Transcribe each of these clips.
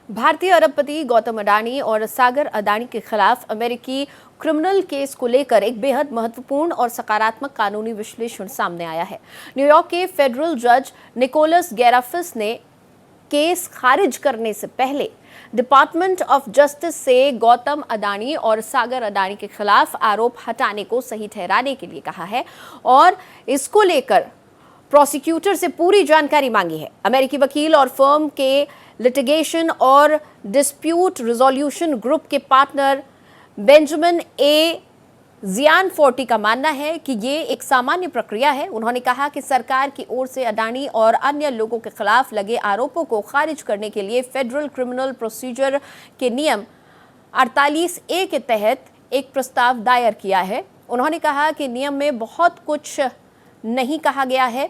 भारतीय अरबपति गौतम अडानी और सागर अडानी के खिलाफ अमेरिकी क्रिमिनल केस को लेकर एक बेहद महत्वपूर्ण और सकारात्मक कानूनी विश्लेषण सामने आया है। न्यूयॉर्क के फेडरल जज निकोलस गैराफिस ने केस खारिज करने से पहले डिपार्टमेंट ऑफ जस्टिस से गौतम अडानी और सागर अडानी के खिलाफ आरोप हटाने को सही ठहराने के लिए कहा है और इसको लेकर प्रोसिक्यूटर से पूरी जानकारी मांगी है। अमेरिकी वकील और फर्म के लिटिगेशन और डिस्प्यूट रिजोल्यूशन ग्रुप के पार्टनर बेंजामिन ए जियानफोर्टी का मानना है कि ये एक सामान्य प्रक्रिया है। उन्होंने कहा कि सरकार की ओर से अडानी और अन्य लोगों के खिलाफ लगे आरोपों को खारिज करने के लिए फेडरल क्रिमिनल प्रोसीजर के नियम 48A के तहत एक प्रस्ताव दायर किया है। उन्होंने कहा कि नियम में बहुत कुछ नहीं कहा गया है,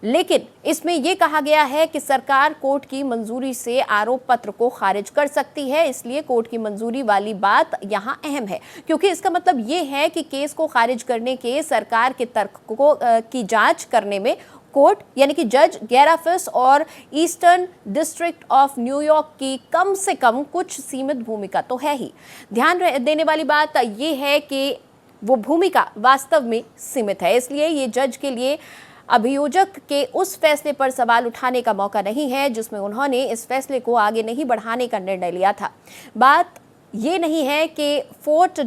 लेकिन इसमें यह कहा गया है कि सरकार कोर्ट की मंजूरी से आरोप पत्र को खारिज कर सकती है। इसलिए कोर्ट की मंजूरी वाली बात यहां अहम है, क्योंकि इसका मतलब यह है कि केस को खारिज करने के सरकार के तर्क को की जांच करने में कोर्ट यानी कि जज गैराफिस और ईस्टर्न डिस्ट्रिक्ट ऑफ न्यूयॉर्क की कम से कम कुछ सीमित भूमिका तो है ही। ध्यान देने वाली बात यह है कि वो भूमिका वास्तव में सीमित है। इसलिए ये जज के लिए अभियोजक के उस फैसले पर सवाल उठाने का मौका नहीं है जिसमें उन्होंने इस फैसले को आगे नहीं बढ़ाने का निर्णय लिया था। बात ये नहीं है कि कोर्ट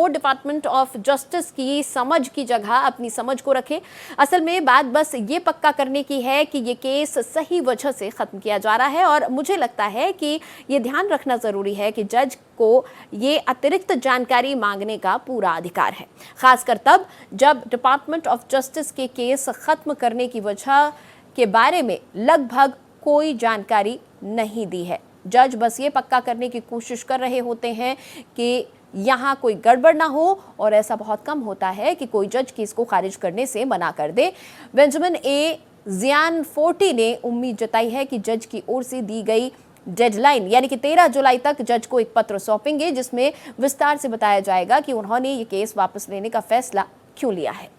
डिपार्टमेंट ऑफ जस्टिस की समझ की जगह अपनी समझ को रखे। असल में बात बस ये पक्का करने की है कि ये केस सही वजह से ख़त्म किया जा रहा है और मुझे लगता है कि ये ध्यान रखना ज़रूरी है कि जज को ये अतिरिक्त जानकारी मांगने का पूरा अधिकार है, खासकर तब जब डिपार्टमेंट ऑफ जस्टिस के केस ख़त्म करने की वजह के बारे में लगभग कोई जानकारी नहीं दी है। जज बस ये पक्का करने की कोशिश कर रहे होते हैं कि यहाँ कोई गड़बड़ ना हो, और ऐसा बहुत कम होता है कि कोई जज केस को खारिज करने से मना कर दे। बेंजामिन ए जियानफोर्टी ने उम्मीद जताई है कि जज की ओर से दी गई डेडलाइन यानी कि 13 जुलाई तक जज को एक पत्र सौंपेंगे जिसमें विस्तार से बताया जाएगा कि उन्होंने ये केस वापस लेने का फैसला क्यों लिया है।